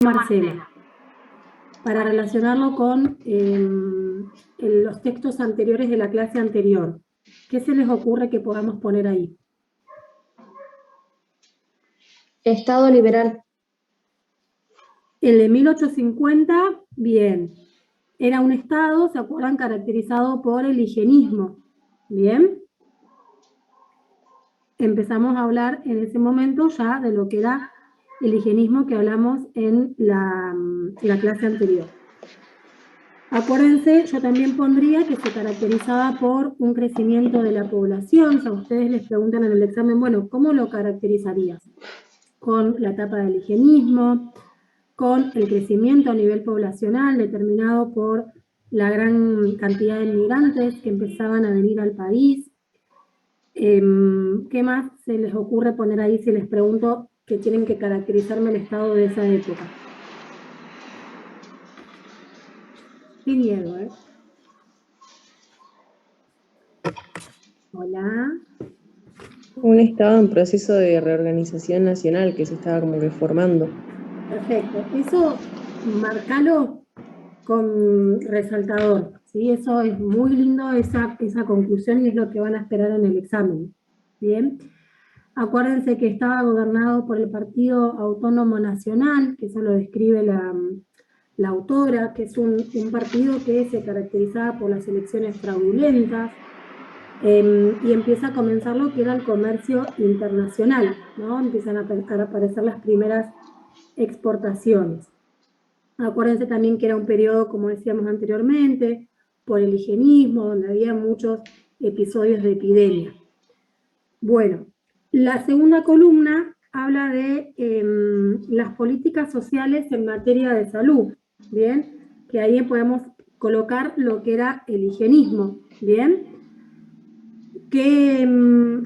Marcela, para relacionarlo con los textos anteriores de la clase anterior. ¿Qué se les ocurre que podamos poner ahí? Estado liberal. El de 1850, bien. Era un estado, ¿se acuerdan? Caracterizado por el higienismo. Bien. Empezamos a hablar en ese momento ya de lo que era el higienismo que hablamos en la clase anterior. Acuérdense, yo también pondría que se caracterizaba por un crecimiento de la población. Si a ustedes les preguntan en el examen, bueno, ¿cómo lo caracterizarías? Con la etapa del higienismo, con el crecimiento a nivel poblacional determinado por la gran cantidad de inmigrantes que empezaban a venir al país. ¿Qué más se les ocurre poner ahí si les pregunto que tienen que caracterizarme el estado de esa época? Qué miedo, ¿eh? Hola. Un estado en proceso de reorganización nacional que se estaba como que formando. Perfecto. Eso, marcalo con resaltador, ¿sí? Eso es muy lindo, esa conclusión, y es lo que van a esperar en el examen. Bien. Acuérdense que estaba gobernado por el Partido Autónomo Nacional, que eso lo describe la autora, que es un partido que se caracterizaba por las elecciones fraudulentas, y empieza a comenzar lo que era el comercio internacional, ¿no? Empiezan a aparecer las primeras exportaciones. Acuérdense también que era un periodo, como decíamos anteriormente, por el higienismo, donde había muchos episodios de epidemia. Bueno, la segunda columna habla de las políticas sociales en materia de salud, ¿bien? Que ahí podemos colocar lo que era el higienismo, ¿bien?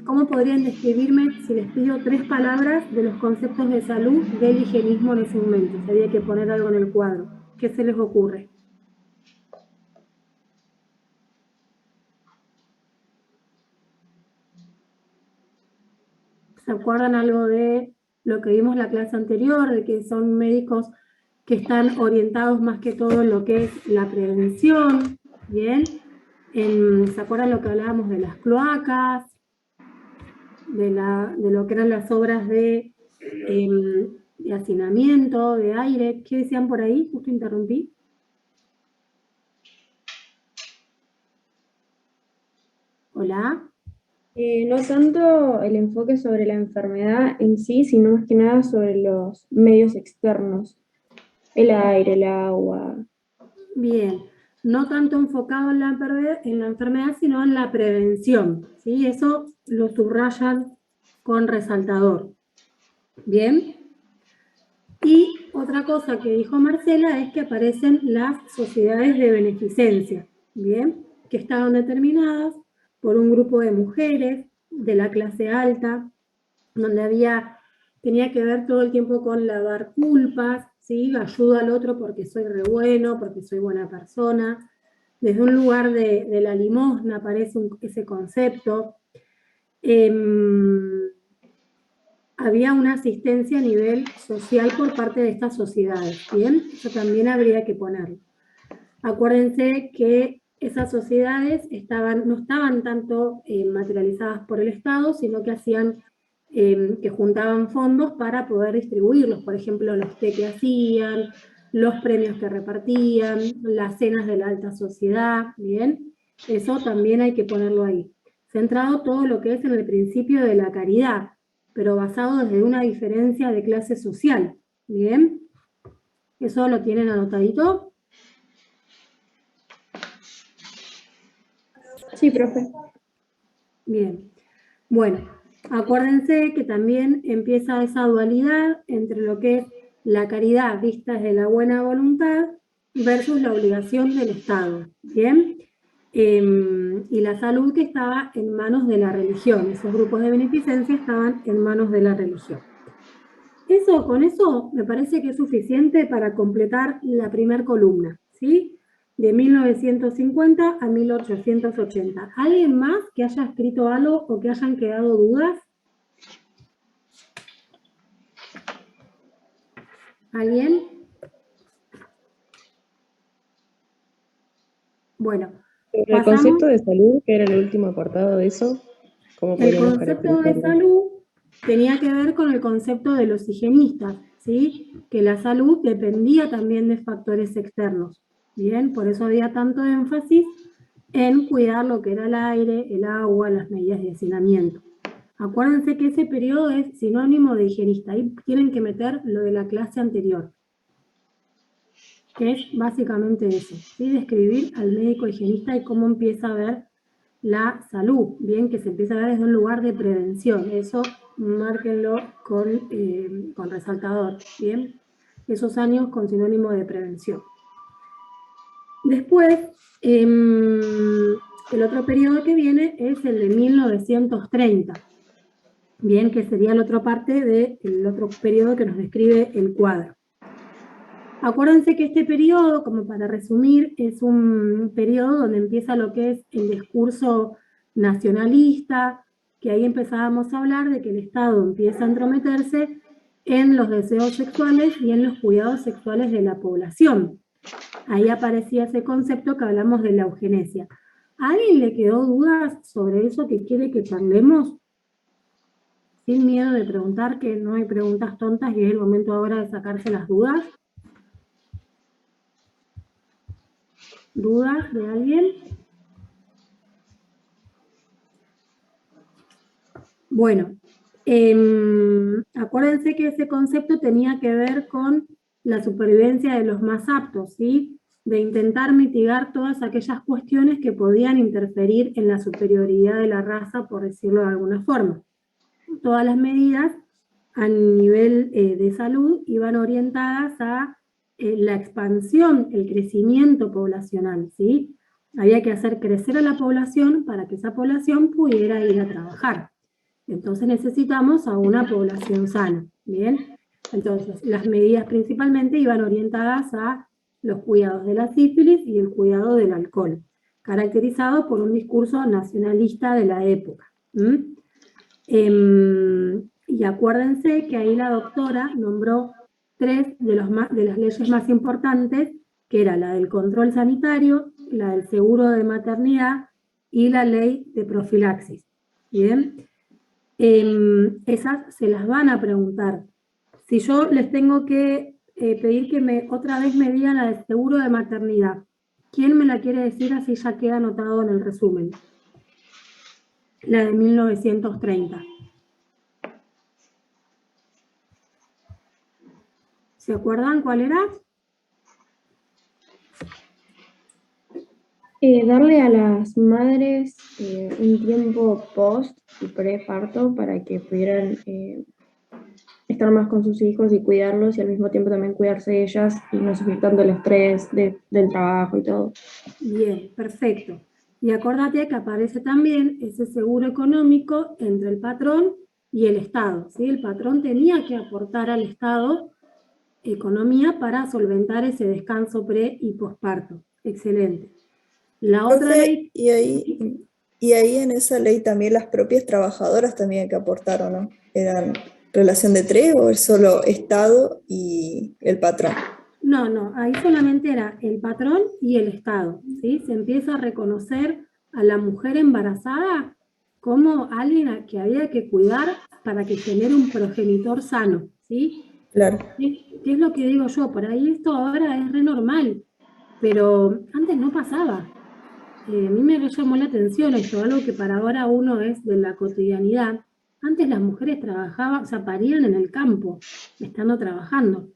¿Cómo podrían describirme, si les pido 3 palabras, de los conceptos de salud del higienismo en ese momento? Si había que poner algo en el cuadro. ¿Qué se les ocurre? ¿Se acuerdan algo de lo que vimos en la clase anterior, de que son médicos que están orientados más que todo en lo que es la prevención? ¿Bien? ¿Se acuerdan lo que hablábamos de las cloacas? De lo que eran las obras de hacinamiento, de aire. ¿Qué decían por ahí? Justo interrumpí. Hola. No tanto el enfoque sobre la enfermedad en sí, sino más que nada sobre los medios externos, el aire, el agua. Bien, no tanto enfocado en la enfermedad, sino en la prevención, ¿sí? Eso lo subrayan con resaltador. Bien. Y otra cosa que dijo Marcela es que aparecen las sociedades de beneficencia, ¿bien? Que estaban determinadas por un grupo de mujeres de la clase alta, donde tenía que ver todo el tiempo con lavar culpas, ¿sí? Ayuda al otro porque soy re bueno, porque soy buena persona. Desde un lugar de la limosna aparece ese concepto. Había una asistencia a nivel social por parte de estas sociedades, ¿bien? Eso también habría que ponerlo. Acuérdense que esas sociedades no estaban tanto materializadas por el Estado, sino que que juntaban fondos para poder distribuirlos, por ejemplo, los té que hacían, los premios que repartían, las cenas de la alta sociedad, ¿bien? Eso también hay que ponerlo ahí. Centrado todo lo que es en el principio de la caridad, pero basado desde una diferencia de clase social, ¿bien? ¿Eso lo tienen anotadito? Sí, profe. Bien. Bueno, acuérdense que también empieza esa dualidad entre lo que es la caridad vista desde la buena voluntad versus la obligación del Estado, ¿bien? Y la salud que estaba en manos de la religión. Esos grupos de beneficencia estaban en manos de la religión. Con eso me parece que es suficiente para completar la primera columna, ¿sí? De 1950 a 1880. ¿Alguien más que haya escrito algo o que hayan quedado dudas? ¿Alguien? Bueno, Sobre el pasamos. concepto de salud, que era el último apartado de eso, ¿cómo El podríamos concepto de caracterizarlo? salud tenía que ver con el concepto de los higienistas, ¿sí? Que la salud dependía también de factores externos, ¿bien? Por eso había tanto énfasis en cuidar lo que era el aire, el agua, las medidas de hacinamiento. Acuérdense que ese periodo es sinónimo de higienista, ahí tienen que meter lo de la clase anterior, que es básicamente eso, ¿sí? Describir al médico higienista y cómo empieza a ver la salud, bien, que se empieza a ver desde un lugar de prevención, eso márquenlo con resaltador, bien, esos años con sinónimo de prevención. Después, el otro periodo que viene es el de 1930, bien, que sería la otra parte del otro periodo que nos describe el cuadro. Acuérdense que este periodo, como para resumir, es un periodo donde empieza lo que es el discurso nacionalista, que ahí empezábamos a hablar de que el Estado empieza a entrometerse en los deseos sexuales y en los cuidados sexuales de la población. Ahí aparecía ese concepto que hablamos de la eugenesia. ¿A alguien le quedó dudas sobre eso que quiere que charlemos? Sin miedo de preguntar, que no hay preguntas tontas y es el momento ahora de sacarse las dudas. ¿Dudas de alguien? Bueno, acuérdense que ese concepto tenía que ver con la supervivencia de los más aptos, ¿sí? De intentar mitigar todas aquellas cuestiones que podían interferir en la superioridad de la raza, por decirlo de alguna forma. Todas las medidas a nivel de salud iban orientadas a la expansión, el crecimiento poblacional, ¿sí? Había que hacer crecer a la población para que esa población pudiera ir a trabajar. Entonces necesitamos a una población sana, ¿bien? Entonces, las medidas principalmente iban orientadas a los cuidados de la sífilis y el cuidado del alcohol, caracterizado por un discurso nacionalista de la época. Y acuérdense que ahí la doctora nombró tres de las leyes más importantes, que era la del control sanitario, la del seguro de maternidad y la ley de profilaxis. ¿Bien? Esas se las van a preguntar. Si yo les tengo que pedir que otra vez me digan la del seguro de maternidad, ¿quién me la quiere decir así ya queda anotado en el resumen? La de 1930. ¿Se acuerdan cuál era? Darle a las madres un tiempo post y preparto para que pudieran estar más con sus hijos y cuidarlos y al mismo tiempo también cuidarse de ellas y no sufrir tanto el estrés del trabajo y todo. Bien, perfecto. Y acordate que aparece también ese seguro económico entre el patrón y el Estado, ¿sí? El patrón tenía que aportar al Estado economía para solventar ese descanso pre y posparto. Excelente. La otra Profe, ley... y ahí en esa ley también las propias trabajadoras también hay que aportar, ¿o no? ¿Eran relación de tres o es solo Estado y el patrón? No, ahí solamente era el patrón y el Estado, ¿sí? Se empieza a reconocer a la mujer embarazada como alguien a que había que cuidar para que genere un progenitor sano, ¿sí? Claro. ¿Qué es lo que digo yo? Por ahí esto ahora es re normal, pero antes no pasaba. A mí me llamó la atención esto, algo que para ahora uno es de la cotidianidad. Antes las mujeres trabajaban, o sea, parían en el campo, estando trabajando.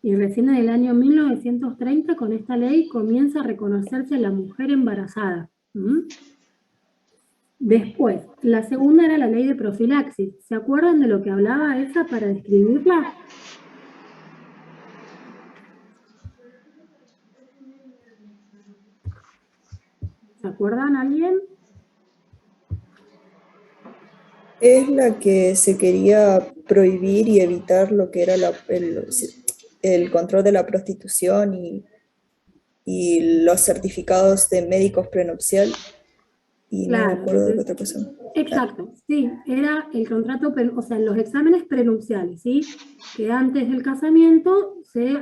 Y recién en el año 1930, con esta ley, comienza a reconocerse a la mujer embarazada. Después, la segunda era la ley de profilaxis. ¿Se acuerdan de lo que hablaba esa para describirla? ¿Se acuerdan alguien? Es la que se quería prohibir y evitar lo que era el control de la prostitución y los certificados de médicos prenupcial. Y no me Claro, acuerdo de qué otra cosa. exacto, sí, era el contrato, o sea, los exámenes prenupciales, ¿sí? Que antes del casamiento se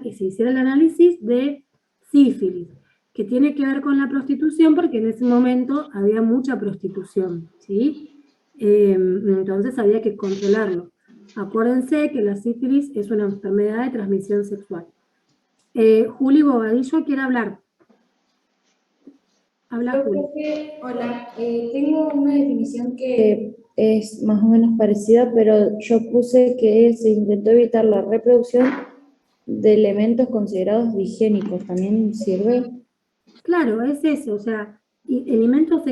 hiciera el análisis de sífilis, que tiene que ver con la prostitución, porque en ese momento había mucha prostitución, ¿sí? Entonces había que controlarlo. Acuérdense que la sífilis es una enfermedad de transmisión sexual. Juli Bobadillo quiere hablar. Habla Juli. Profe, hola, tengo una definición que es más o menos parecida, pero yo puse que se intentó evitar la reproducción de elementos considerados higiénicos. ¿También sirve? Claro, es eso, o sea, elementos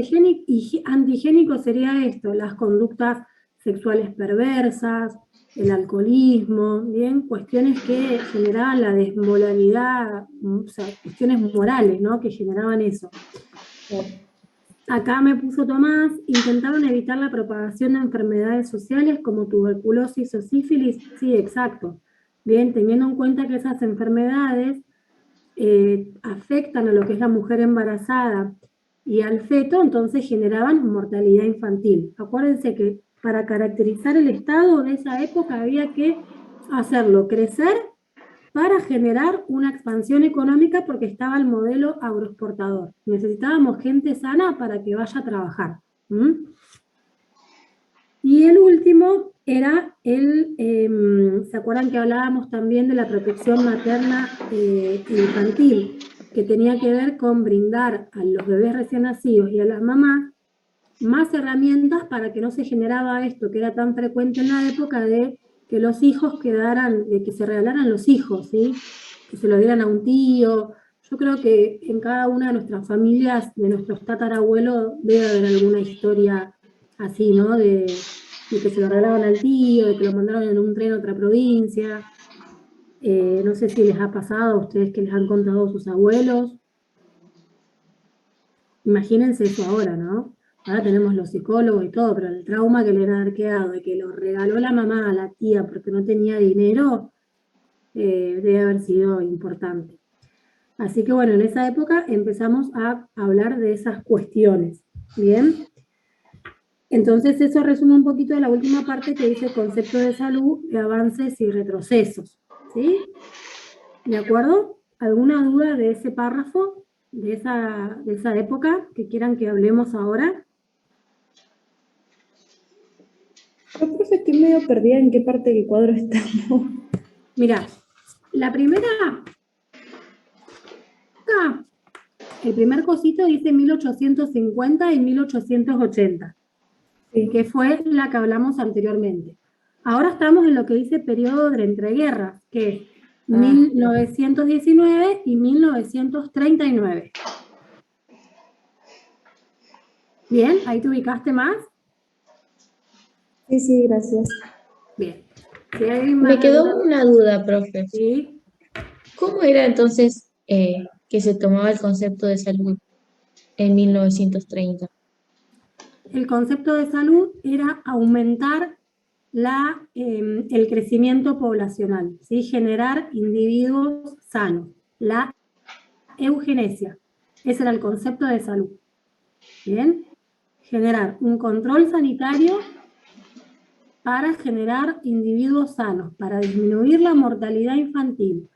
antihigiénicos sería esto, las conductas sexuales perversas, el alcoholismo, bien, cuestiones que generaban la desmoralidad, o sea, cuestiones morales, ¿no?, que generaban eso. Acá me puso Tomás, intentaron evitar la propagación de enfermedades sociales como tuberculosis o sífilis. Sí, exacto. Bien, teniendo en cuenta que esas enfermedades afectan a lo que es la mujer embarazada y al feto, entonces generaban mortalidad infantil. Acuérdense que para caracterizar el estado de esa época había que hacerlo crecer para generar una expansión económica porque estaba el modelo agroexportador. Necesitábamos gente sana para que vaya a trabajar. Y el último era ¿se acuerdan que hablábamos también de la protección materna infantil? Que tenía que ver con brindar a los bebés recién nacidos y a las mamás más herramientas para que no se generaba esto que era tan frecuente en la época de que los hijos quedaran, de que se regalaran los hijos, ¿sí? Que se lo dieran a un tío. Yo creo que en cada una de nuestras familias, de nuestros tatarabuelos, debe haber alguna historia así, ¿no? De que se lo regalaban al tío, de que lo mandaron en un tren a otra provincia. No sé si les ha pasado a ustedes que les han contado sus abuelos. Imagínense eso ahora, ¿no? Ahora tenemos los psicólogos y todo, pero el trauma que le han haber quedado de que lo regaló la mamá a la tía porque no tenía dinero, debe haber sido importante. Así que bueno, en esa época empezamos a hablar de esas cuestiones, ¿bien? Entonces eso resume un poquito de la última parte que dice concepto de salud, de avances y retrocesos, ¿sí? ¿De acuerdo? ¿Alguna duda de ese párrafo, de esa época que quieran que hablemos ahora? Yo, profe, estoy medio perdida en qué parte del cuadro estamos. Mirá, la primera, acá, el primer cosito dice 1850 y 1880, Sí. que fue la que hablamos anteriormente. Ahora estamos en lo que dice periodo de entreguerras, que es 1919 y 1939. Bien, ahí te ubicaste más. Sí, gracias. Bien. Si alguien Me más quedó una duda, profe. ¿sí? ¿Cómo era entonces que se tomaba el concepto de salud en 1930? El concepto de salud era aumentar el crecimiento poblacional, ¿sí? Generar individuos sanos, la eugenesia. Ese era el concepto de salud. ¿Bien? Generar un control sanitario para generar individuos sanos, para disminuir la mortalidad infantil.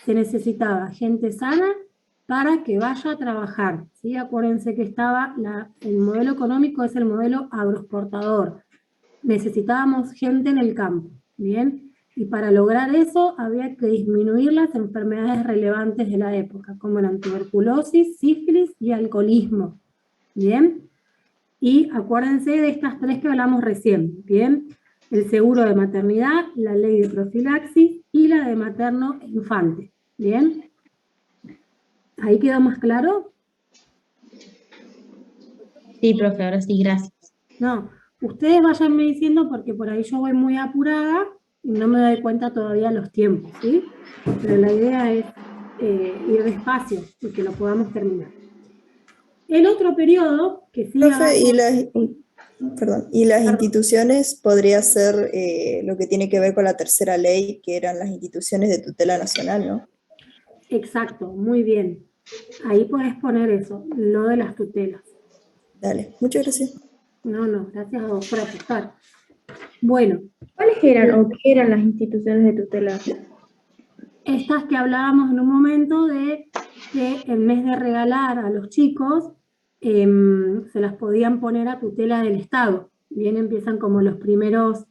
Se necesitaba gente sana para que vaya a trabajar, ¿sí? Acuérdense que el modelo económico es el modelo agroexportador. Necesitábamos gente en el campo, ¿bien? Y para lograr eso había que disminuir las enfermedades relevantes de la época, como eran tuberculosis, sífilis y alcoholismo, ¿bien? Y acuérdense de estas tres que hablamos recién, ¿bien? El seguro de maternidad, la ley de profilaxis y la de materno e infante, ¿bien? ¿Ahí quedó más claro? Sí, profe, ahora sí, gracias. No, ustedes váyanme diciendo porque por ahí yo voy muy apurada y no me doy cuenta todavía los tiempos, ¿sí? Pero la idea es ir despacio y que lo podamos terminar. El otro periodo que sí... Profe, y las instituciones podría ser lo que tiene que ver con la tercera ley, que eran las instituciones de tutela nacional, ¿no? Exacto, muy bien. Ahí podés poner eso, lo de las tutelas. Dale, muchas gracias. No, gracias a vos por apostar. Bueno. ¿Cuáles eran o qué eran las instituciones de tutela? Estas que hablábamos en un momento de que en vez de regalar a los chicos, se las podían poner a tutela del Estado. Bien, empiezan como los primeros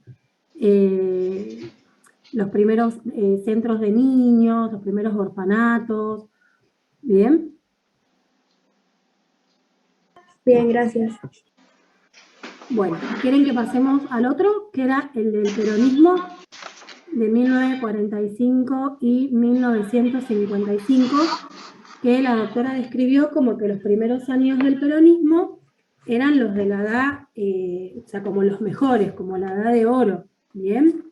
centros de niños, los primeros orfanatos. Bien. Bien, gracias. Bueno, ¿quieren que pasemos al otro? Que era el del peronismo de 1945 y 1955, que la doctora describió como que los primeros años del peronismo eran los de la edad, o sea, como los mejores, como la edad de oro. ¿Bien?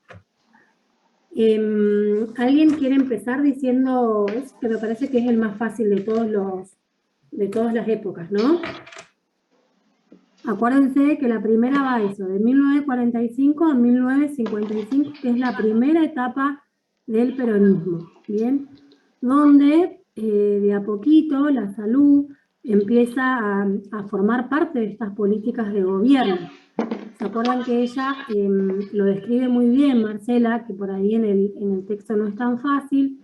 ¿Alguien quiere empezar diciendo eso? Que me parece que es el más fácil de todas las épocas, ¿no? Acuérdense que la primera va eso, de 1945 a 1955, que es la primera etapa del peronismo, ¿bien? Donde de a poquito la salud empieza a formar parte de estas políticas de gobierno. ¿Se acuerdan que ella lo describe muy bien, Marcela, que por ahí en el texto no es tan fácil,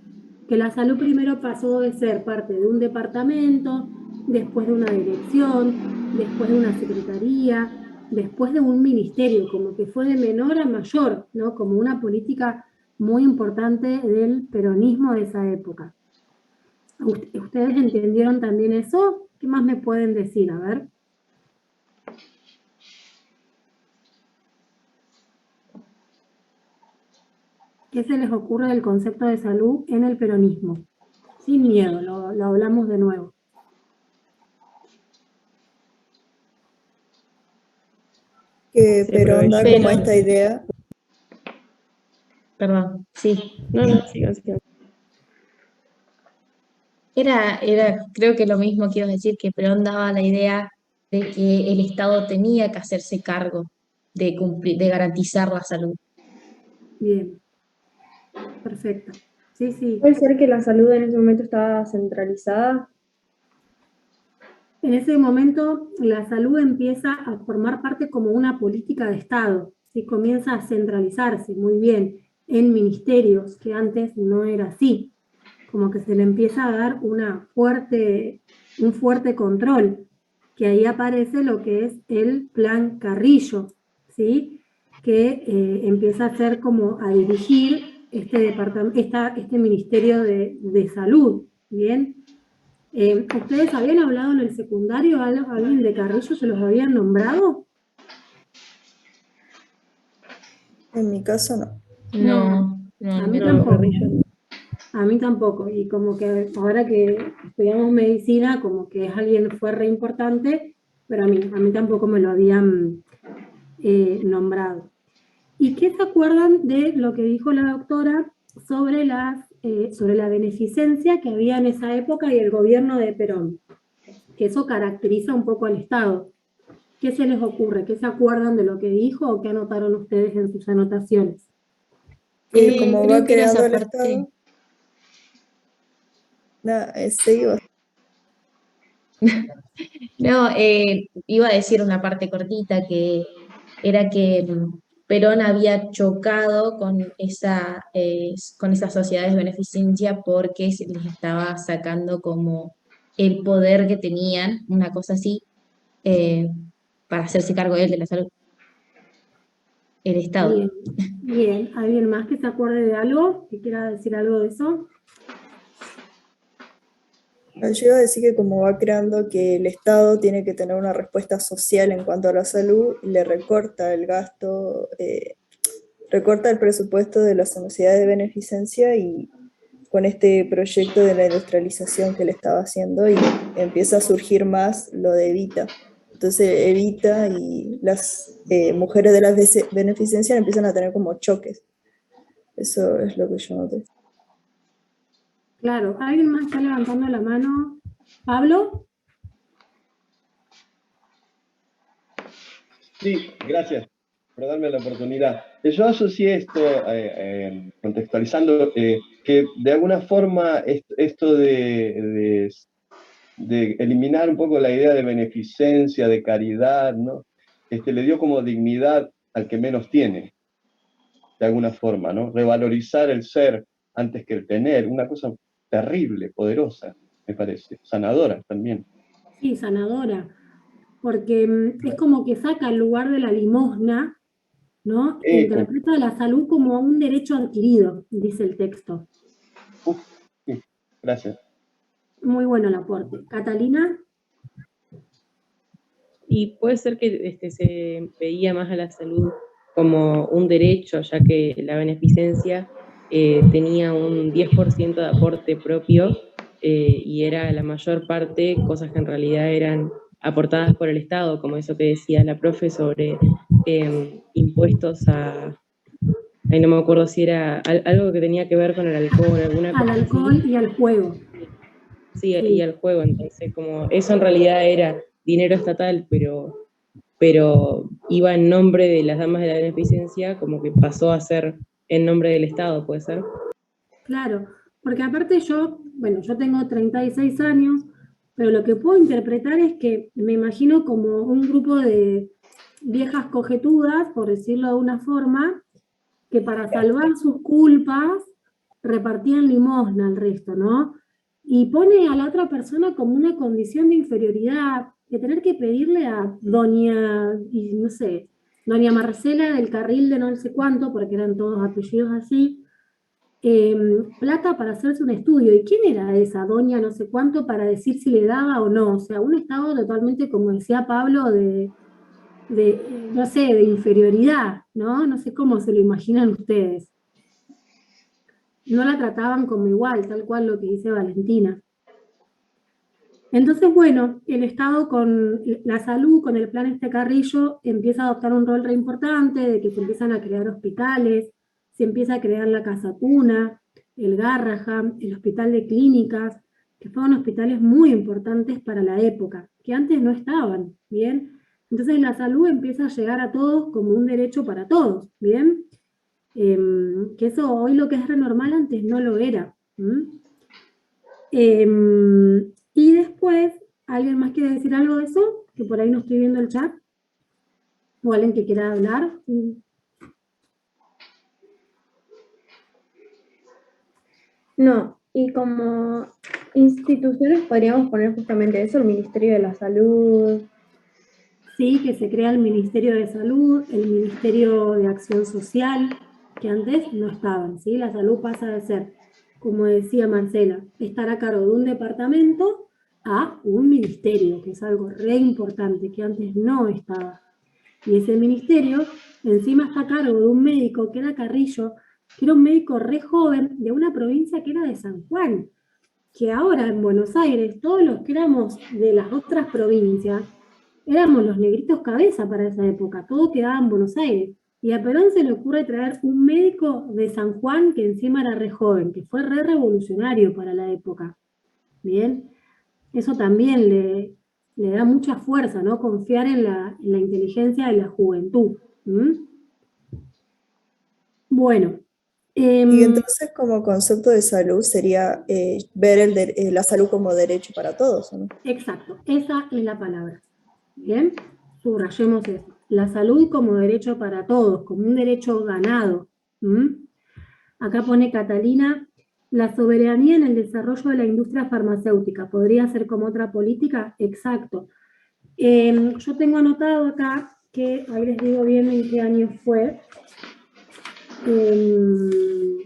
que la salud primero pasó de ser parte de un departamento, después de una dirección, después de una secretaría, después de un ministerio, como que fue de menor a mayor, ¿no? Como una política muy importante del peronismo de esa época. ¿Ustedes entendieron también eso? ¿Qué más me pueden decir? A ver. ¿Qué se les ocurre del concepto de salud en el peronismo? Sin miedo, lo hablamos de nuevo. Que Se Perón da aprovechó. como esta idea. Perdón, sí. No, sigan. Creo que lo mismo quiero decir, que Perón daba la idea de que el Estado tenía que hacerse cargo de garantizar la salud. Bien, perfecto. Sí, sí. ¿Puede ser que la salud en ese momento estaba centralizada? En ese momento la salud empieza a formar parte como una política de Estado, ¿sí? Comienza a centralizarse muy bien en ministerios, que antes no era así, como que se le empieza a dar un fuerte control, que ahí aparece lo que es el Plan Carrillo, ¿sí? Que empieza a ser como a dirigir este Ministerio de Salud, ¿bien? ¿Ustedes habían hablado en el secundario, alguien de Carrillo se los habían nombrado? En mi caso no. No, A mí no. No, tampoco. Carrillo no. A mí tampoco. Y como que ahora que estudiamos medicina, como que alguien fue re importante, pero a mí tampoco me lo habían nombrado. ¿Y qué se acuerdan de lo que dijo la doctora sobre la beneficencia que había en esa época y el gobierno de Perón? Que eso caracteriza un poco al Estado. ¿Qué se les ocurre? ¿Qué se acuerdan de lo que dijo o qué anotaron ustedes en sus anotaciones? Que como Creo va que era creando esa el parte. Estado. Nada, iba. No, iba a decir una parte cortita que era que Perón había chocado con esas sociedades de beneficencia porque se les estaba sacando como el poder que tenían, una cosa así, eh, para hacerse cargo él de la salud, el Estado. Bien, bien. ¿Alguien más que se acuerde de algo? ¿Que quiera decir algo de eso? Yo iba a decir que como va creando que el Estado tiene que tener una respuesta social en cuanto a la salud, le recorta el gasto, recorta el presupuesto de las sociedades de beneficencia y con este proyecto de la industrialización que le estaba haciendo y empieza a surgir más lo de Evita. Entonces Evita y las mujeres de las beneficencias empiezan a tener como choques. Eso es lo que yo noté. Claro, ¿alguien más está levantando la mano? ¿Pablo? Sí, gracias por darme la oportunidad. Yo asocié esto, contextualizando, que de alguna forma esto de eliminar un poco la idea de beneficencia, de caridad, ¿no? Le dio como dignidad al que menos tiene, de alguna forma, ¿no? Revalorizar el ser antes que el tener, una cosa terrible, poderosa. me parece, sanadora también. Sí, sanadora, porque es como que saca el lugar de la limosna, ¿no? E interpreta la salud como un derecho adquirido, dice el texto. Sí, gracias. Muy bueno el aporte. Catalina. Y puede ser que se veía más a la salud como un derecho, ya que la beneficencia tenía un 10% de aporte propio y era la mayor parte cosas que en realidad eran aportadas por el Estado, como eso que decía la profe sobre impuestos a... Ay, no me acuerdo si era algo que tenía que ver con el alcohol, alguna Al cosa alcohol así. y al juego. Sí, Sí. y al juego, entonces como eso en realidad era dinero estatal, pero iba en nombre de las damas de la beneficencia, como que pasó a ser en nombre del Estado, ¿puede ser? Claro, porque aparte yo tengo 36 años, pero lo que puedo interpretar es que me imagino como un grupo de viejas cojetudas, por decirlo de una forma, que para salvar sus culpas repartían limosna al resto, ¿no? Y pone a la otra persona como una condición de inferioridad, de tener que pedirle a doña, y no sé, doña Marcela del carril de no sé cuánto, porque eran todos apellidos así, plata para hacerse un estudio. ¿Y quién era esa doña no sé cuánto para decir si le daba o no? O sea, un estado totalmente, como decía Pablo, no sé, de inferioridad, ¿no? No sé cómo se lo imaginan ustedes. No la trataban como igual, tal cual lo que dice Valentina. Entonces, bueno, el Estado con la salud, con el plan este Carrillo, empieza a adoptar un rol re importante, de que se empiezan a crear hospitales, se empieza a crear la Casa Cuna, el Garraham, el Hospital de Clínicas, que fueron hospitales muy importantes para la época, que antes no estaban, ¿bien? Entonces la salud empieza a llegar a todos como un derecho para todos, ¿bien? Que eso hoy lo que es renormal antes no lo era. Y después, ¿alguien más quiere decir algo de eso? Que por ahí no estoy viendo el chat. ¿O alguien que quiera hablar? No, y como instituciones podríamos poner justamente eso, el Ministerio de la Salud. Sí, que se crea el Ministerio de Salud, el Ministerio de Acción Social, que antes no estaban, ¿sí? La salud pasa de ser, como decía Marcela, estar a cargo de un departamento a un ministerio, que es algo re importante, que antes no estaba. Y ese ministerio encima está a cargo de un médico que era Carrillo, que era un médico re joven de una provincia que era de San Juan, que ahora en Buenos Aires, todos los que éramos de las otras provincias, éramos los negritos cabeza para esa época, todo quedaba en Buenos Aires. Y a Perón se le ocurre traer un médico de San Juan que encima era re joven, que fue re revolucionario para la época. Bien, eso también le da mucha fuerza, ¿no? Confiar en la inteligencia de la juventud. Bueno. Y entonces como concepto de salud sería ver la salud como derecho para todos, ¿no? Exacto, esa es la palabra. Bien, subrayemos eso. La salud como derecho para todos, como un derecho ganado. Acá pone Catalina, la soberanía en el desarrollo de la industria farmacéutica. ¿Podría ser como otra política? Exacto. Yo tengo anotado acá que, ahí les digo bien en qué año fue, que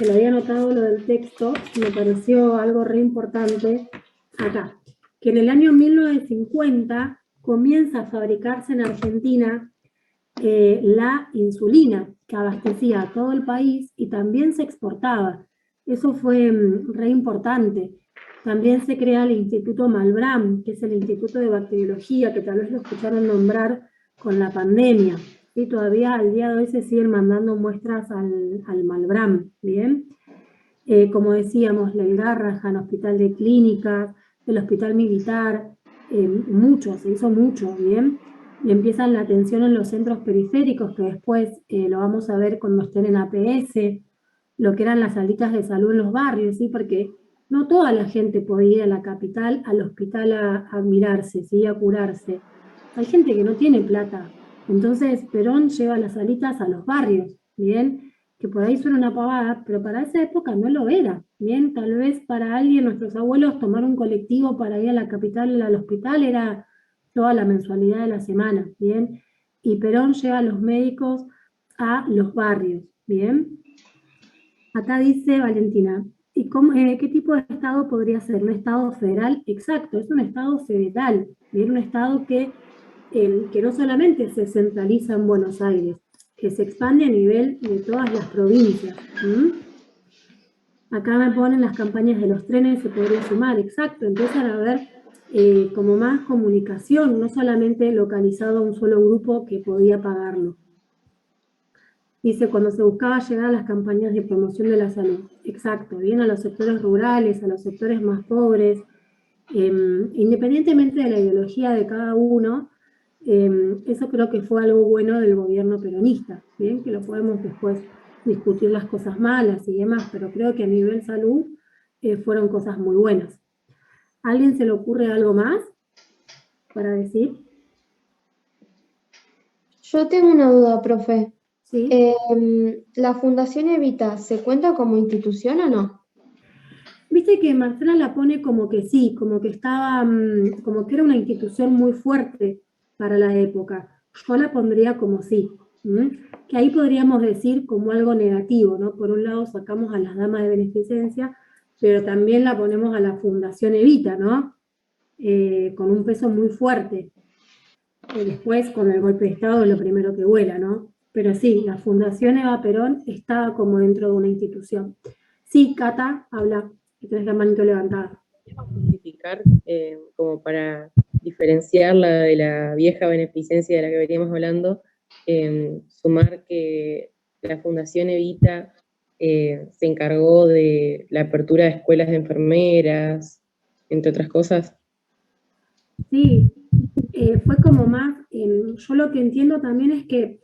lo había anotado lo del texto, me pareció algo re importante acá, que en el año 1950 comienza a fabricarse en Argentina la insulina, que abastecía a todo el país y también se exportaba. Eso fue re importante. También se crea el Instituto Malbrán, que es el Instituto de Bacteriología, que tal vez lo escucharon nombrar con la pandemia. Y todavía al día de hoy se siguen mandando muestras al Malbrán, ¿bien? Como decíamos, el Garrahan, Hospital de Clínicas, el Hospital Militar, se hizo mucho, ¿bien? Y empiezan la atención en los centros periféricos, que después lo vamos a ver cuando estén en APS, lo que eran las salitas de salud en los barrios, ¿sí? Porque no toda la gente podía ir a la capital, al hospital a admirarse, ¿sí? A curarse. Hay gente que no tiene plata. Entonces Perón lleva las salitas a los barrios, ¿bien? que por ahí suena una pavada, pero para esa época no lo era. Bien, tal vez para alguien, nuestros abuelos, tomar un colectivo para ir a la capital, al hospital, era toda la mensualidad de la semana, bien, y Perón lleva a los médicos a los barrios, bien. Acá dice Valentina, ¿y qué tipo de Estado podría ser? ¿Un Estado federal? Exacto, es un Estado federal, bien, un Estado que no solamente se centraliza en Buenos Aires, que se expande a nivel de todas las provincias. Acá me ponen las campañas de los trenes, se podría sumar, exacto, empiezan a haber como más comunicación, no solamente localizado a un solo grupo que podía pagarlo. Dice, cuando se buscaba llegar a las campañas de promoción de la salud. Exacto, bien a los sectores rurales, a los sectores más pobres, independientemente de la ideología de cada uno, eso creo que fue algo bueno del gobierno peronista, bien, que lo podemos después discutir las cosas malas y demás, pero creo que a nivel salud fueron cosas muy buenas. ¿A alguien se le ocurre algo más para decir? Yo tengo una duda, profe. ¿Sí? ¿La Fundación Evita se cuenta como institución o no? Viste que Marcela la pone como que sí, como que estaba, como que era una institución muy fuerte para la época. Yo la pondría como sí, que ahí podríamos decir como algo negativo, ¿no? Por un lado sacamos a las damas de beneficencia, pero también la ponemos a la Fundación Evita, ¿no? Con un peso muy fuerte. Después, con el golpe de Estado, es lo primero que vuela, ¿no? Pero sí, la Fundación Eva Perón está como dentro de una institución. Sí, Cata, habla, que tenés la manito levantada. Justificar, como para diferenciarla de la vieja beneficencia de la que veníamos hablando, sumar que la Fundación Evita se encargó de la apertura de escuelas de enfermeras, entre otras cosas. Sí, fue como más, yo lo que entiendo también es que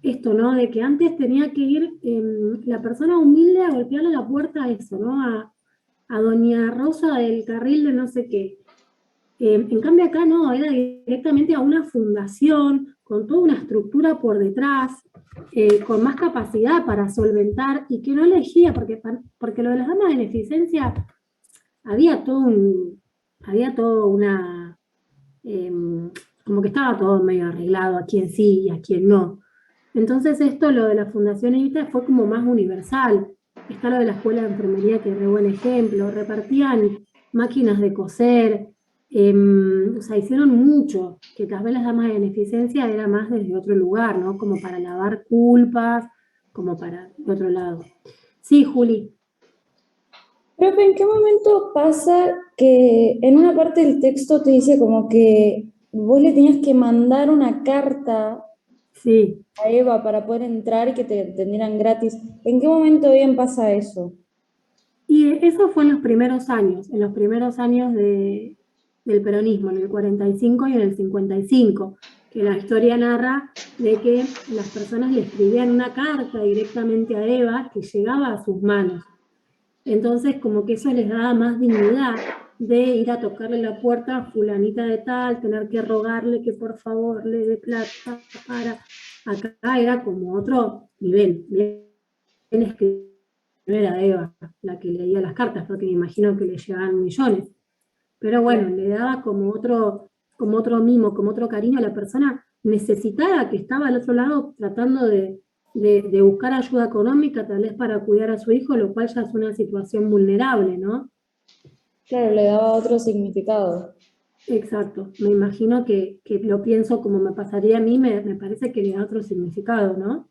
esto, ¿no? De que antes tenía que ir la persona humilde a golpearle la puerta a eso, ¿no? A doña Rosa del carril de no sé qué. En cambio acá no, era directamente a una fundación, con toda una estructura por detrás, con más capacidad para solventar, y que no elegía, porque lo de las damas de beneficencia, había todo una, como que estaba todo medio arreglado, a quién sí y a quién no. Entonces esto, lo de la Fundación Evita, fue como más universal. Está lo de la escuela de enfermería, que es re buen ejemplo, repartían máquinas de coser, o sea, hicieron mucho, que tal vez las damas de beneficencia era más desde otro lugar, ¿no? Como para lavar culpas, como para otro lado. Sí, Juli. Profe, ¿en qué momento pasa que en una parte del texto te dice como que vos le tenías que mandar una carta Sí. a Eva para poder entrar y que te atendieran gratis? ¿En qué momento bien pasa eso? Y eso fue en los primeros años del peronismo, en el 45 y en el 55, que la historia narra de que las personas le escribían una carta directamente a Eva que llegaba a sus manos. Entonces, como que eso les daba más dignidad de ir a tocarle la puerta a fulanita de tal, tener que rogarle que por favor le dé plata para... Acá era como otro nivel, bien escrito. No era Eva la que leía las cartas, porque me imagino que le llegaban millones. Pero bueno, le daba como otro mimo, como otro cariño a la persona necesitada que estaba al otro lado tratando de buscar ayuda económica, tal vez para cuidar a su hijo, lo cual ya es una situación vulnerable, ¿no? Claro, le daba otro significado. Exacto, me imagino que lo pienso como me pasaría a mí, me parece que le da otro significado, ¿no?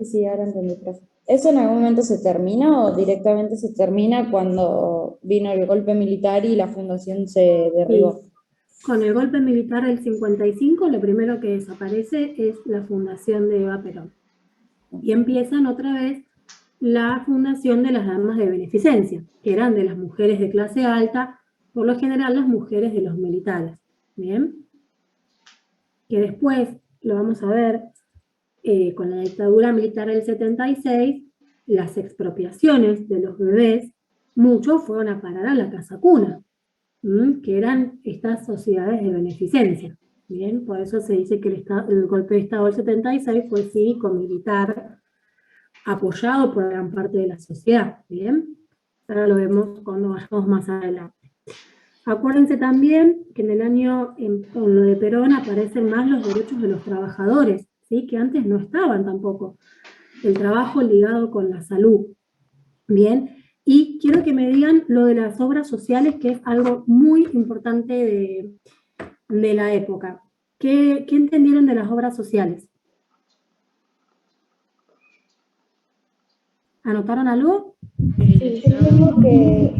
Sí, ahora entendí, profe. ¿Eso en algún momento se termina o directamente se termina cuando vino el golpe militar y la fundación se derribó? Sí. Con el golpe militar del 55, lo primero que desaparece es la fundación de Eva Perón. Y empiezan otra vez la fundación de las damas de beneficencia, que eran de las mujeres de clase alta, por lo general las mujeres de los militares. ¿Bien? Que después, lo vamos a ver, con la dictadura militar del 76, las expropiaciones de los bebés, muchos fueron a parar a la casa cuna, que eran estas sociedades de beneficencia. Bien, por eso se dice que el golpe de Estado del 76 fue cívico-militar, apoyado por gran parte de la sociedad, ¿bien? Ahora lo vemos cuando vayamos más adelante. Acuérdense también que en el año, con lo de Perón, aparecen más los derechos de los trabajadores, ¿sí? Que antes no estaban tampoco. El trabajo ligado con la salud, ¿bien? Y quiero que me digan lo de las obras sociales, que es algo muy importante de la época. ¿Qué entendieron de las obras sociales? ¿Anotaron algo? Sí, yo tengo que...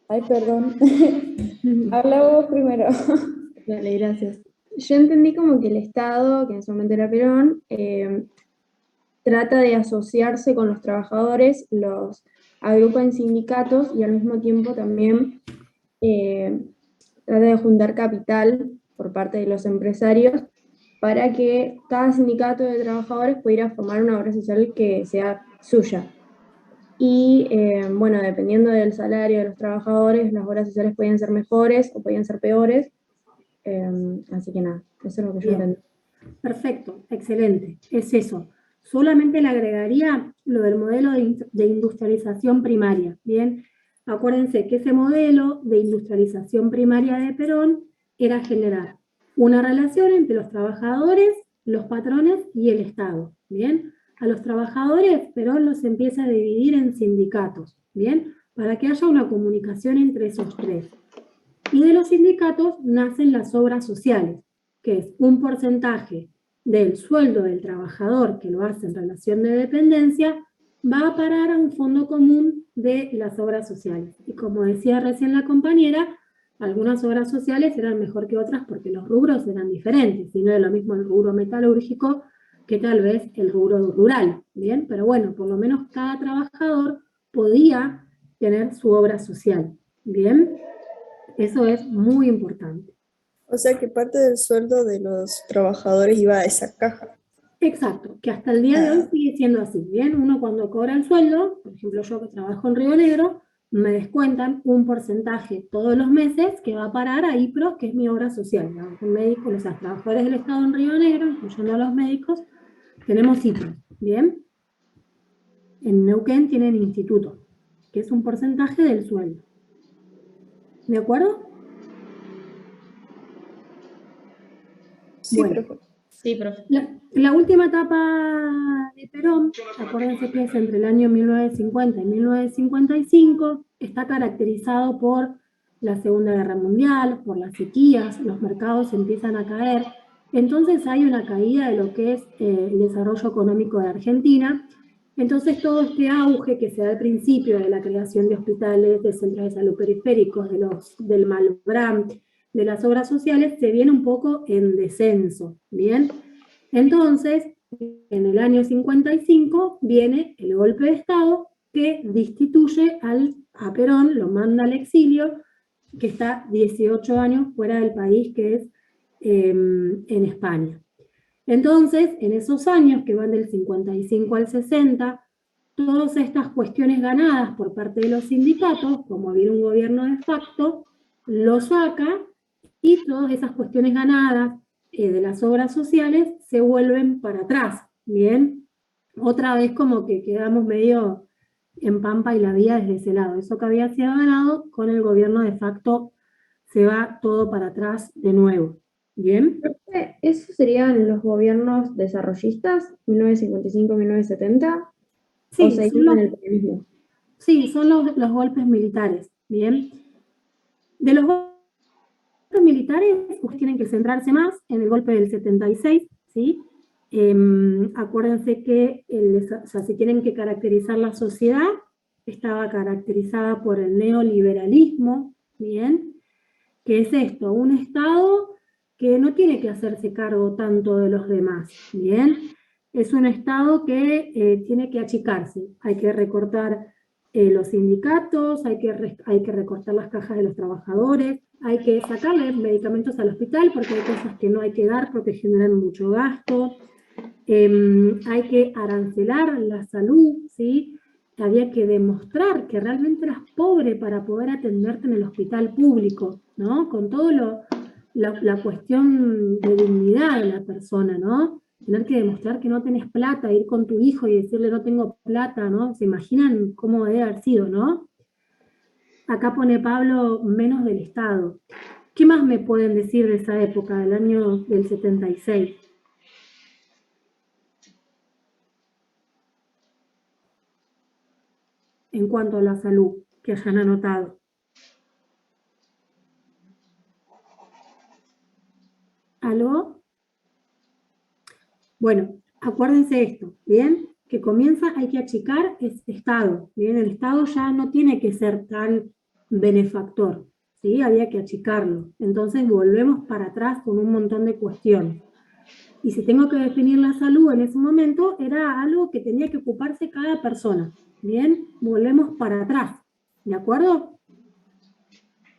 Ay, perdón. Habla vos primero. Dale, gracias. Yo entendí como que el Estado, que en ese momento era Perón, trata de asociarse con los trabajadores, los agrupa en sindicatos y al mismo tiempo también trata de juntar capital por parte de los empresarios para que cada sindicato de trabajadores pudiera formar una obra social que sea suya. Y bueno, dependiendo del salario de los trabajadores, las obras sociales podían ser mejores o podían ser peores. Así que nada, eso es lo que yo Bien. entendí. Perfecto, excelente, es eso. Solamente le agregaría lo del modelo de industrialización primaria, ¿bien? Acuérdense que ese modelo de industrialización primaria de Perón era generar una relación entre los trabajadores, los patrones y el Estado, ¿bien? A los trabajadores Perón los empieza a dividir en sindicatos, ¿bien? Para que haya una comunicación entre esos tres. Y de los sindicatos nacen las obras sociales, que es un porcentaje del sueldo del trabajador que lo hace en relación de dependencia, va a parar a un fondo común de las obras sociales. Y como decía recién la compañera, algunas obras sociales eran mejor que otras porque los rubros eran diferentes, y no era lo mismo el rubro metalúrgico que tal vez el rubro rural, ¿bien? Pero bueno, por lo menos cada trabajador podía tener su obra social, ¿bien? Eso es muy importante. O sea que parte del sueldo de los trabajadores iba a esa caja. Exacto, que hasta el día de hoy sigue siendo así, ¿bien? Uno cuando cobra el sueldo, por ejemplo yo que trabajo en Río Negro, me descuentan un porcentaje todos los meses que va a parar a IPROS, que es mi obra social. Los médicos, los trabajadores del Estado en Río Negro, incluyendo a los médicos, tenemos IPROS, ¿bien? En Neuquén tienen instituto, que es un porcentaje del sueldo. ¿De acuerdo? Sí, Bueno. profe. Sí, profe. La última etapa de Perón, acuérdense que es entre el año 1950 y 1955, está caracterizado por la Segunda Guerra Mundial, por las sequías, los mercados empiezan a caer, entonces hay una caída de lo que es el desarrollo económico de Argentina. Entonces todo este auge que se da al principio de la creación de hospitales, de centros de salud periféricos, del Malbrán, de las obras sociales, se viene un poco en descenso, ¿bien? Entonces, en el año 55 viene el golpe de Estado que destituye a Perón, lo manda al exilio, que está 18 años fuera del país, que es en España. Entonces, en esos años que van del 55 al 60, todas estas cuestiones ganadas por parte de los sindicatos, como viene un gobierno de facto, lo saca y todas esas cuestiones ganadas de las obras sociales se vuelven para atrás, ¿bien? Otra vez como que quedamos medio en pampa y la vía desde ese lado. Eso que había sido ganado, con el gobierno de facto se va todo para atrás de nuevo, ¿bien? ¿Esos serían los gobiernos desarrollistas, 1955-1970? Sí, ¿O seguimos en el peronismo? Sí, son los golpes militares, ¿bien? De los golpes militares, ustedes tienen que centrarse más en el golpe del 76, ¿sí? Acuérdense que si tienen que caracterizar la sociedad, estaba caracterizada por el neoliberalismo, ¿bien? ¿Qué es esto? Un Estado que no tiene que hacerse cargo tanto de los demás, ¿bien? Es un Estado que tiene que achicarse, hay que recortar los sindicatos, hay que recortar las cajas de los trabajadores, hay que sacarle medicamentos al hospital porque hay cosas que no hay que dar porque generan mucho gasto, hay que arancelar la salud, ¿sí? Había que demostrar que realmente eras pobre para poder atenderte en el hospital público, ¿no? Con todo la cuestión de dignidad de la persona, ¿no? Tener que demostrar que no tenés plata, ir con tu hijo y decirle no tengo plata, ¿no? ¿Se imaginan cómo debe haber sido, no? Acá pone Pablo, menos del Estado. ¿Qué más me pueden decir de esa época, del año del 76? En cuanto a la salud, que hayan anotado. ¿Algo? Bueno, acuérdense esto, ¿bien? Que comienza, hay que achicar ese Estado, ¿bien? El Estado ya no tiene que ser tan benefactor, ¿sí? Había que achicarlo. Entonces volvemos para atrás con un montón de cuestiones. Y si tengo que definir la salud en ese momento, era algo que tenía que ocuparse cada persona, ¿bien? Volvemos para atrás, ¿de acuerdo?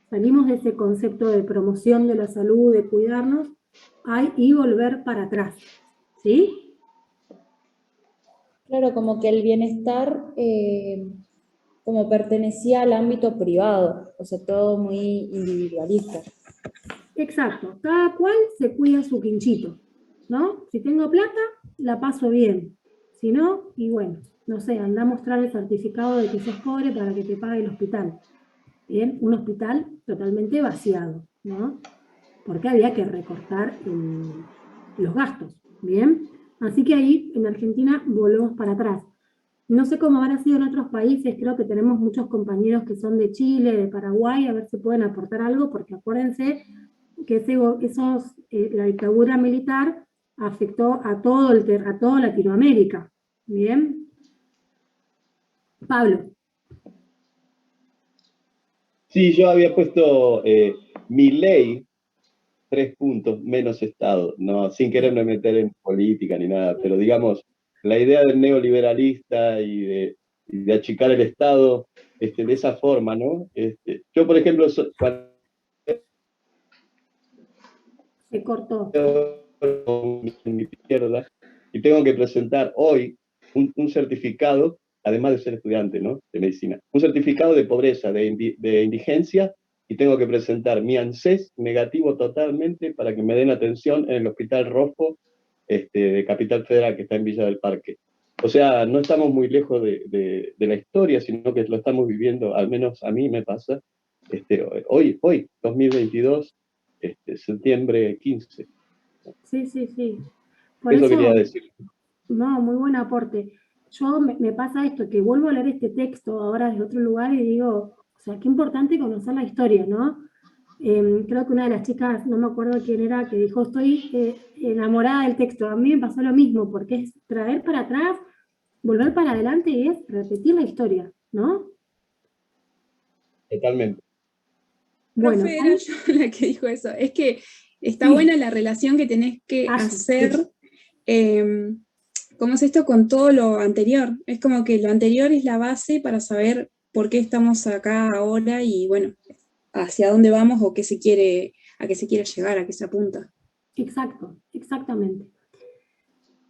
Salimos de ese concepto de promoción de la salud, de cuidarnos, y volver para atrás, ¿sí? Claro, como que el bienestar como pertenecía al ámbito privado, o sea, todo muy individualista. Exacto, cada cual se cuida su quinchito, ¿no? Si tengo plata, la paso bien. Si no, y bueno, no sé, anda a mostrar el certificado de que sos pobre para que te pague el hospital. Bien, un hospital totalmente vaciado, ¿no? Porque había que recortar los gastos, ¿bien? Así que ahí en Argentina volvemos para atrás. No sé cómo habrá sido en otros países, creo que tenemos muchos compañeros que son de Chile, de Paraguay, a ver si pueden aportar algo, porque acuérdense que la dictadura militar afectó a toda Latinoamérica. ¿Bien? Pablo. Sí, yo había puesto mi ley, 3 puntos, menos Estado, no, sin quererme meter en política ni nada, pero digamos, la idea del neoliberalista y de achicar el Estado de esa forma, ¿no? Yo, por ejemplo, cuando Se cortó. en mi izquierda y tengo que presentar hoy un certificado, además de ser estudiante, ¿no? De medicina, un certificado de pobreza, de indigencia, y tengo que presentar mi ANSES negativo totalmente para que me den atención en el Hospital Rojo de Capital Federal, que está en Villa del Parque. O sea, no estamos muy lejos de la historia, sino que lo estamos viviendo, al menos a mí me pasa, hoy, 2022, septiembre 15. Sí, sí, sí. Por Eso eso, quería decir. no, muy buen aporte. Yo me pasa esto, que vuelvo a leer este texto ahora desde otro lugar y digo, o sea, qué importante conocer la historia, ¿no? Creo que una de las chicas, no me acuerdo quién era, que dijo, estoy enamorada del texto. A mí me pasó lo mismo, porque es traer para atrás, volver para adelante y es repetir la historia, ¿no? Totalmente. Bueno, Profe, era yo la que dijo eso. Es que está sí. buena la relación que tenés que hacer, Sí. ¿cómo es esto? Con todo lo anterior. Es como que lo anterior es la base para saber por qué estamos acá ahora y, bueno, hacia dónde vamos o a qué se quiere llegar, a qué se apunta. Exacto, exactamente.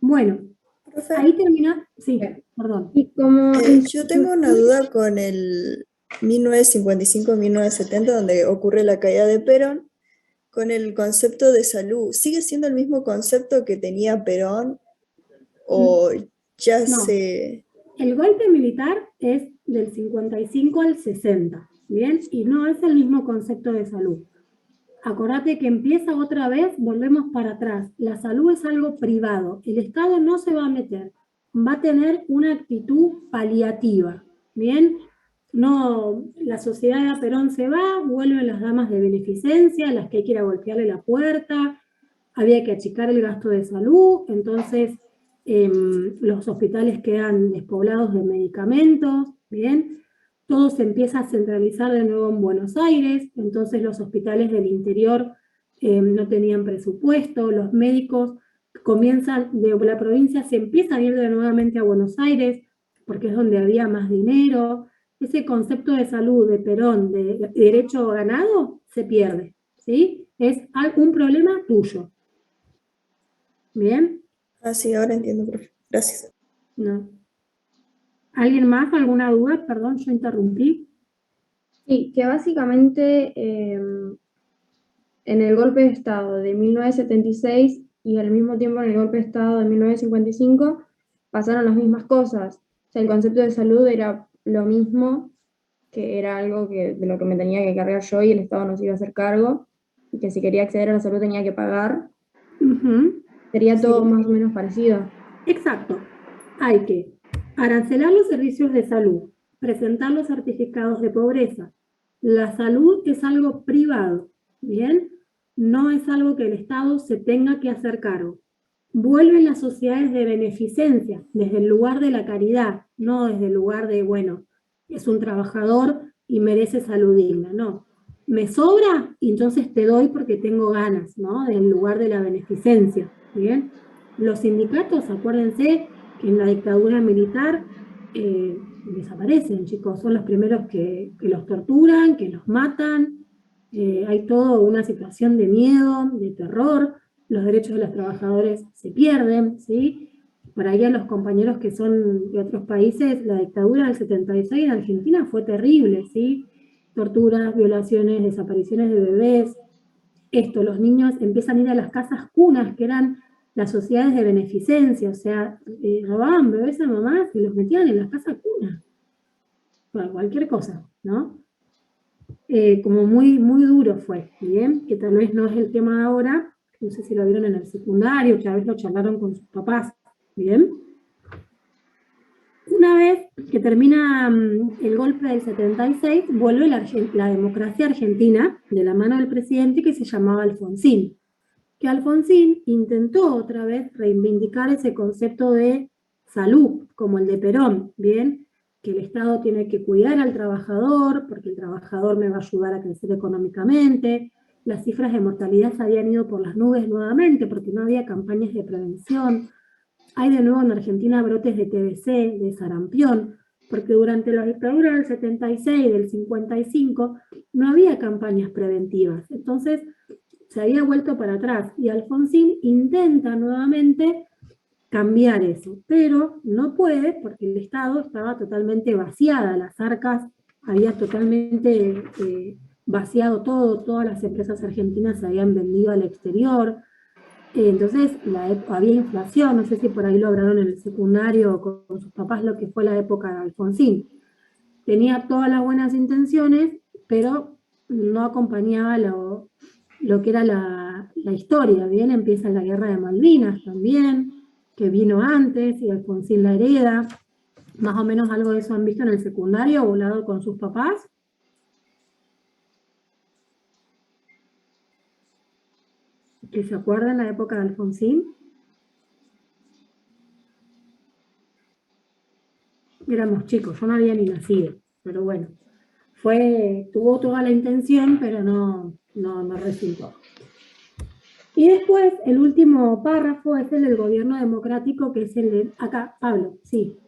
Bueno, Profe, ahí termina, sí, perdón. Y como yo tengo una duda con el 1955-1970, donde ocurre la caída de Perón, con el concepto de salud. ¿Sigue siendo el mismo concepto que tenía Perón o ya No. se...? El golpe militar es del 55 al 60, ¿bien? Y no es el mismo concepto de salud. Acordate que empieza otra vez, volvemos para atrás. La salud es algo privado. El Estado no se va a meter. Va a tener una actitud paliativa, ¿bien? No, la sociedad de Perón se va, vuelven las damas de beneficencia, las que hay que ir a golpearle la puerta, había que achicar el gasto de salud, entonces los hospitales quedan despoblados de medicamentos, ¿bien? Todo se empieza a centralizar de nuevo en Buenos Aires, entonces los hospitales del interior no tenían presupuesto, los médicos comienzan, de la provincia se empiezan a ir nuevamente a Buenos Aires, porque es donde había más dinero. Ese concepto de salud de Perón, de derecho ganado, se pierde, ¿sí? Es un problema tuyo. ¿Bien? Ah, sí, ahora entiendo, profe. Gracias. No. ¿Alguien más? ¿Alguna duda? Perdón, yo interrumpí. sí, que básicamente en el golpe de Estado de 1976 y al mismo tiempo en el golpe de Estado de 1955 pasaron las mismas cosas. O sea, el concepto de salud era lo mismo, que era algo de lo que me tenía que cargar yo y el Estado no se iba a hacer cargo, y que si quería acceder a la salud tenía que pagar. Sería todo más o menos parecido. Exacto. Hay que arancelar los servicios de salud, presentar los certificados de pobreza. La salud es algo privado, ¿bien? No es algo que el Estado se tenga que hacer cargo. Vuelven las sociedades de beneficencia, desde el lugar de la caridad, no desde el lugar de, bueno, es un trabajador y merece salud digna, no. Me sobra y entonces te doy porque tengo ganas, ¿no? Del lugar de la beneficencia, ¿bien? Los sindicatos, acuérdense que en la dictadura militar desaparecen, chicos, son los primeros que los torturan, que los matan, hay toda una situación de miedo, de terror, los derechos de los trabajadores se pierden, ¿sí? Por ahí a los compañeros que son de otros países, la dictadura del 76 en Argentina fue terrible, ¿sí? Torturas, violaciones, desapariciones de bebés. Los niños empiezan a ir a las casas cunas, que eran las sociedades de beneficencia, o sea, robaban bebés a mamás y los metían en las casas cunas. Bueno, cualquier cosa, ¿no? Como muy, muy duro fue, ¿bien? Que tal vez no es el tema de ahora, no sé si lo vieron en el secundario, tal vez lo charlaron con sus papás, ¿bien? Una vez que termina el golpe del 76, vuelve la democracia argentina de la mano del presidente que se llamaba Alfonsín. Que Alfonsín intentó otra vez reivindicar ese concepto de salud, como el de Perón, ¿bien? Que el Estado tiene que cuidar al trabajador, porque el trabajador me va a ayudar a crecer económicamente. Las cifras de mortalidad se habían ido por las nubes nuevamente, porque no había campañas de prevención. Hay de nuevo en Argentina brotes de TBC, de sarampión, porque durante la dictadura del 76, del 55, no había campañas preventivas. Entonces, se había vuelto para atrás, y Alfonsín intenta nuevamente cambiar eso, pero no puede porque el Estado estaba totalmente vaciada, las arcas había totalmente vaciado todo, todas las empresas argentinas se habían vendido al exterior, entonces había inflación, no sé si por ahí lo hablaron en el secundario con sus papás lo que fue la época de Alfonsín. Tenía todas las buenas intenciones, pero no acompañaba lo que era la historia, ¿bien? Empieza la guerra de Malvinas también, que vino antes, y Alfonsín la hereda. Más o menos algo de eso han visto en el secundario, volado con sus papás. ¿Que se acuerdan la época de Alfonsín? Éramos chicos, yo no había ni nacido, pero bueno. Tuvo toda la intención, pero no resultó. Y después, el último párrafo es el del gobierno democrático, que es el de... Acá, Pablo, sí.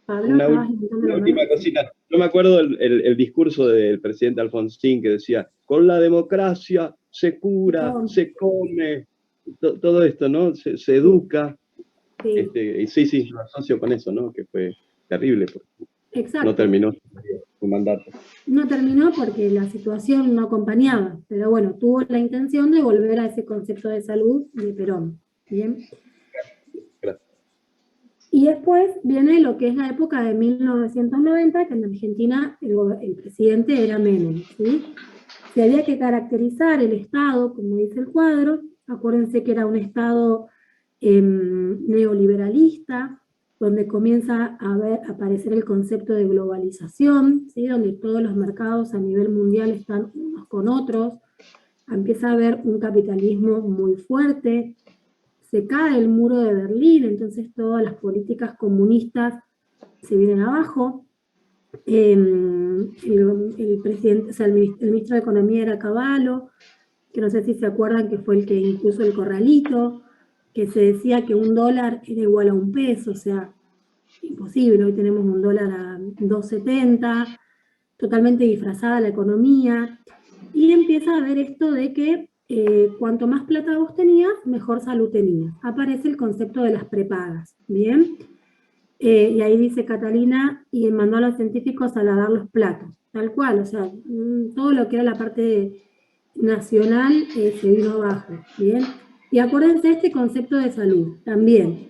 Pablo, una última cosita. Yo me acuerdo el discurso del presidente Alfonsín que decía, con la democracia se cura, se come, todo esto, ¿no? Se educa. Sí. Y sí, lo asocio con eso, ¿no? Que fue terrible, porque exacto. No terminó su mandato. No terminó porque la situación no acompañaba, pero bueno, tuvo la intención de volver a ese concepto de salud de Perón. ¿Bien? Gracias. Y después viene lo que es la época de 1990, que en Argentina el presidente era Menem, ¿sí? Se había que caracterizar el Estado, como dice el cuadro, acuérdense que era un Estado neoliberalista, donde comienza a aparecer el concepto de globalización, ¿sí? Donde todos los mercados a nivel mundial están unos con otros, empieza a haber un capitalismo muy fuerte, se cae el muro de Berlín, entonces todas las políticas comunistas se vienen abajo. El presidente, o sea, el ministro de Economía era Cavallo, que no sé si se acuerdan que fue el que impuso el corralito, que se decía que $1 era igual a $1, o sea, imposible, hoy tenemos $1 a 2.70, totalmente disfrazada la economía, y empieza a haber esto de que cuanto más plata vos tenías, mejor salud tenías. Aparece el concepto de las prepagas, ¿bien? Y ahí dice Catalina, y mandó a los científicos a lavar los platos. tal cual, o sea, todo lo que era la parte nacional se vino abajo, ¿bien? Y acuérdense este concepto de salud, también.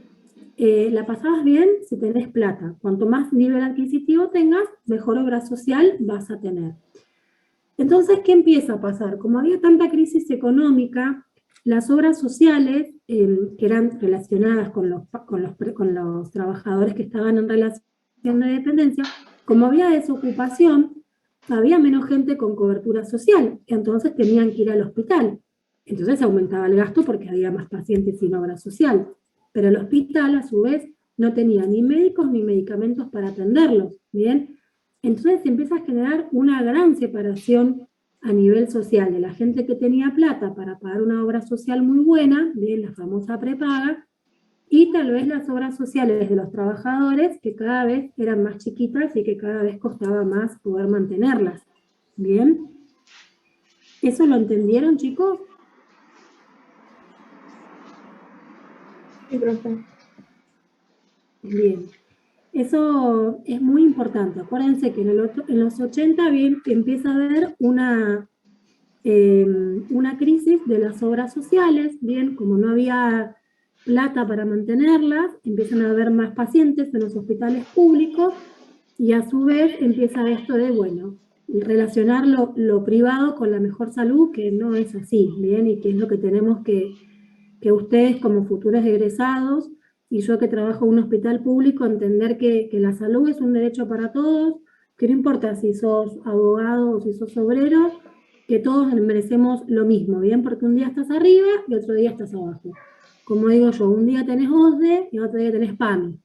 La pasabas bien si tenés plata. Cuanto más nivel adquisitivo tengas, mejor obra social vas a tener. Entonces, ¿qué empieza a pasar? Como había tanta crisis económica, las obras sociales, que eran relacionadas con los trabajadores que estaban en relación de dependencia, como había desocupación, había menos gente con cobertura social, entonces tenían que ir al hospital. Entonces aumentaba el gasto porque había más pacientes sin obra social. Pero el hospital, a su vez, no tenía ni médicos ni medicamentos para atenderlos, ¿bien? Entonces se empieza a generar una gran separación a nivel social de la gente que tenía plata para pagar una obra social muy buena, bien, la famosa prepaga, y tal vez las obras sociales de los trabajadores que cada vez eran más chiquitas y que cada vez costaba más poder mantenerlas, ¿bien? ¿Eso lo entendieron, chicos? Sí, profe. Bien. Eso es muy importante. Acuérdense que en los 80 bien, empieza a haber una crisis de las obras sociales, bien, como no había plata para mantenerlas, empiezan a haber más pacientes en los hospitales públicos y a su vez empieza esto de, bueno, relacionar lo privado con la mejor salud, que no es así, bien, y que es lo que tenemos que ustedes como futuros egresados y yo que trabajo en un hospital público, entender que la salud es un derecho para todos, que no importa si sos abogado o si sos obrero, que todos merecemos lo mismo, ¿bien? Porque un día estás arriba y otro día estás abajo. Como digo yo, un día tenés OSDE y otro día tenés PAMI.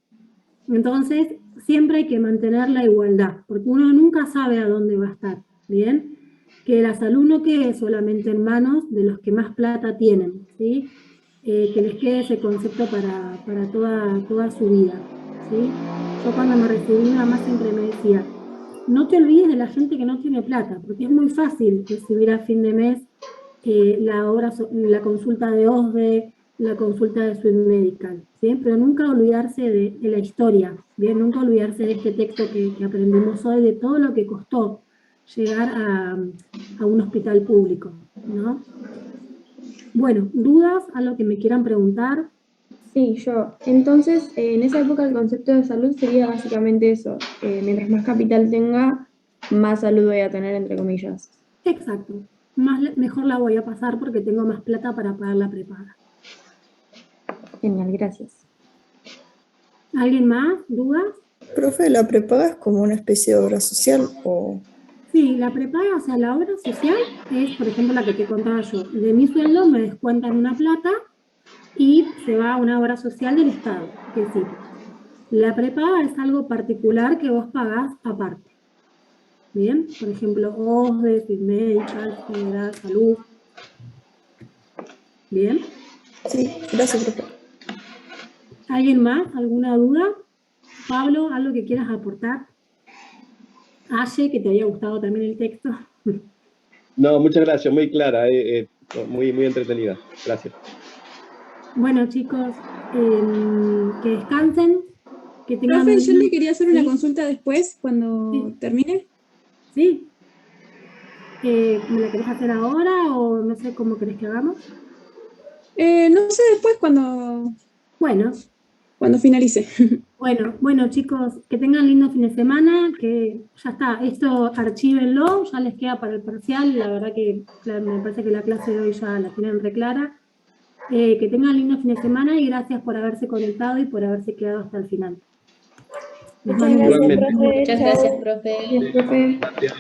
Entonces, siempre hay que mantener la igualdad, porque uno nunca sabe a dónde va a estar, ¿bien? Que la salud no quede solamente en manos de los que más plata tienen, ¿sí? Que les quede ese concepto para toda su vida, ¿sí? Yo cuando me recibí, mi mamá siempre me decía, no te olvides de la gente que no tiene plata, porque es muy fácil recibir a fin de mes la consulta de OSDE, la consulta de Suite Medical, ¿sí? Pero nunca olvidarse de la historia, ¿bien? Nunca olvidarse de este texto que aprendimos hoy, de todo lo que costó llegar a un hospital público, ¿no? Bueno, ¿dudas a lo que me quieran preguntar? Sí, yo. Entonces, en esa época el concepto de salud sería básicamente eso. Mientras más capital tenga, más salud voy a tener, entre comillas. Exacto. Mejor la voy a pasar porque tengo más plata para pagar la prepaga. Genial, gracias. ¿Alguien más? ¿Dudas? Profe, ¿la prepaga es como una especie de obra social o...? Sí, la prepaga, o sea, la obra social es, por ejemplo, la que te contaba yo. De mi sueldo me descuentan una plata y se va a una obra social del Estado. Es decir, la prepaga es algo particular que vos pagás aparte. Bien, por ejemplo, OSDE, Suite Medical, General Salud. Bien. Sí, gracias, profe. ¿Alguien más? ¿Alguna duda? Pablo, ¿algo que quieras aportar? Aye, que te había gustado también el texto. No, muchas gracias, muy clara, muy, muy entretenida. Gracias. Bueno, chicos, que descansen, que tengan... Profe, yo le quería hacer una ¿Sí? consulta después, cuando Sí. termine. ¿Sí? ¿Me la querés hacer ahora o no sé cómo querés que hagamos? No sé, después cuando finalice. Bueno, chicos, que tengan lindo fin de semana, que ya está, esto archívenlo, ya les queda para el parcial, la verdad que me parece que la clase de hoy ya la tienen re clara. Que tengan lindo fin de semana y gracias por haberse conectado y por haberse quedado hasta el final. Muchas gracias, profe. Muchas Chao. gracias, profe. Gracias, profe. Gracias.